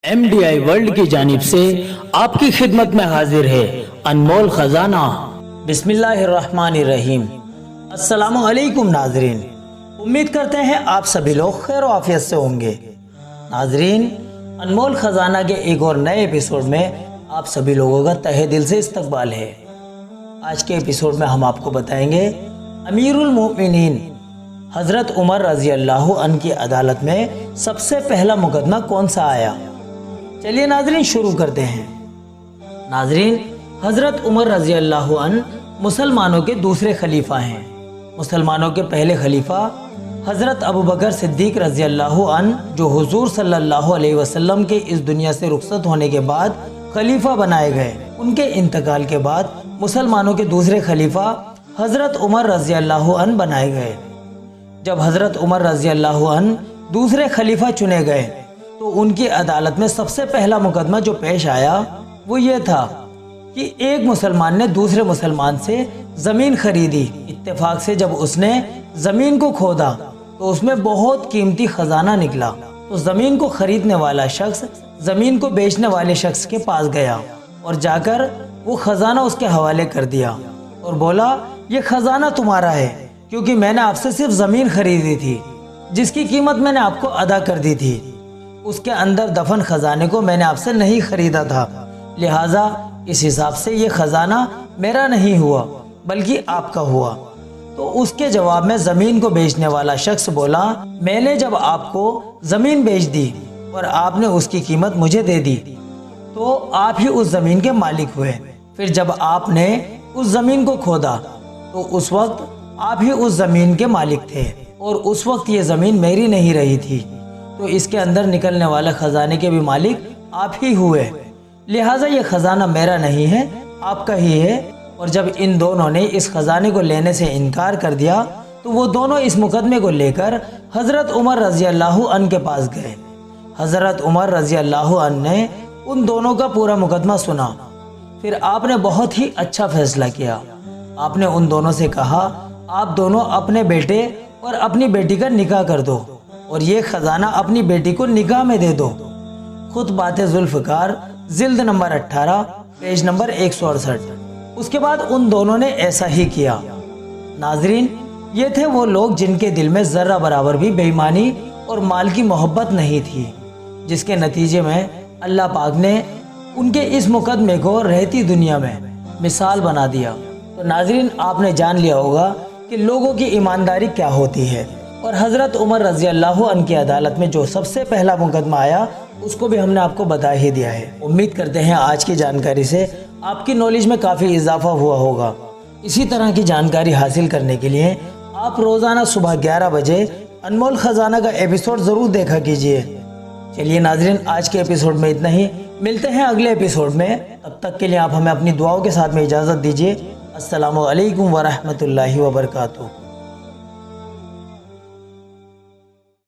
MDI world की जानिब से आपकी खिदमत में हाजिर है अनमोल खजाना। बिस्मिल्लाहिर्रहमानिर्रहीम। अस्सलामु अलैकुम नाजरीन, उम्मीद करते हैं आप सभी लोग खैर और आफियत से होंगे। नाजरीन, अनमोल खजाना के एक और नए एपिसोड में आप सभी लोगों का तहे दिल से इस्तकबाल है। आज के एपिसोड में हम आपको बताएंगे अमीरुल मोमिनीन हज़रत उमर रज़ी अल्लाह अन्हु की अदालत में सबसे पहला मुकदमा कौन सा आया। चलिए नाजरीन शुरू करते हैं। नाजरीन, हज़रत उमर रज़ी अल्लाह अन्हु मुसलमानों के दूसरे खलीफा हैं। मुसलमानों के पहले खलीफा हज़रत अबू बकर सिद्दीक़ रज़ी अल्लाह अन्हु, जो हुज़ूर सल्लल्लाहु अलैहि वसल्लम के इस दुनिया से रुखसत होने के बाद खलीफा बनाए गए। उनके इंतकाल के बाद मुसलमानों के दूसरे खलीफा हज़रत उमर रज़ी अल्लाह अन्हु बनाए गए। जब हज़रत उमर रज़ी अल्लाह अन्हु दूसरे खलीफा चुने गए तो उनकी अदालत में सबसे पहला मुकदमा जो पेश आया वो ये था कि एक मुसलमान ने दूसरे मुसलमान से ज़मीन खरीदी। इत्तेफाक से जब उसने ज़मीन को खोदा तो उसमें बहुत कीमती ख़जाना निकला। तो ज़मीन को खरीदने वाला शख्स ज़मीन को बेचने वाले शख्स के पास गया और जाकर वो ख़जाना उसके हवाले कर दिया और बोला, ये ख़जाना तुम्हारा है क्योंकि मैंने आपसे सिर्फ ज़मीन खरीदी थी जिसकी कीमत मैंने आपको अदा कर दी थी। उसके अंदर दफन खजाने को मैंने आपसे नहीं खरीदा था, लिहाजा इस हिसाब से ये खजाना मेरा नहीं हुआ बल्कि आपका हुआ। तो उसके जवाब में ज़मीन को बेचने वाला शख्स बोला, मैंने जब आपको ज़मीन बेच दी और आपने उसकी कीमत मुझे दे दी तो आप ही उस ज़मीन के मालिक हुए। फिर जब आपने उस ज़मीन को खोदा तो उस वक्त आप ही उस ज़मीन के मालिक थे और उस वक्त ये ज़मीन मेरी नहीं रही थी, तो इसके अंदर निकलने वाले ख़जाने के भी मालिक आप ही हुए, लिहाजा ये ख़जाना मेरा नहीं है, आपका ही है। और जब इन दोनों ने इस ख़जाने को लेने से इनकार कर दिया तो वो दोनों इस मुकदमे को लेकर हज़रत उमर रज़ी अल्लाह अन्हु के पास गए। हज़रत उमर रज़ी अल्लाह अन्हु ने उन दोनों का पूरा मुकदमा सुना। फिर आपने बहुत ही अच्छा फैसला किया। आपने उन दोनों से कहा, आप दोनों अपने बेटे और अपनी बेटी का निकाह कर दो और ये खजाना अपनी बेटी को निकाह में दे दो। खुतबात जुल्फ़िकार जिल्द नंबर 18 पेज नंबर 168। उसके बाद उन दोनों ने ऐसा ही किया। नाजरीन, ये थे वो लोग जिनके दिल में ज़र्रा बराबर भी बेईमानी और माल की मोहब्बत नहीं थी, जिसके नतीजे में अल्लाह पाक ने उनके इस मुकदमे को रहती दुनिया में मिसाल बना दिया। तो नाजरीन, आपने जान लिया होगा कि लोगों की ईमानदारी क्या होती है। और हज़रत उमर रज़ी अल्लाह अन्हु की अदालत में जो सबसे पहला मुकदमा आया उसको भी हमने आपको बता ही दिया है। उम्मीद करते हैं आज की जानकारी से आपकी नॉलेज में काफ़ी इजाफा हुआ होगा। इसी तरह की जानकारी हासिल करने के लिए आप रोज़ाना सुबह 11 बजे अनमोल ख़जाना का एपिसोड ज़रूर देखा कीजिए। चलिए नाजरीन, आज के एपिसोड में इतना ही। मिलते हैं अगले एपिसोड में। तब तक के लिए आप हमें अपनी दुआओं के साथ में इजाज़त दीजिए। अस्सलामु अलैकुम वरहमतुल्लाहि वबरकातुहू।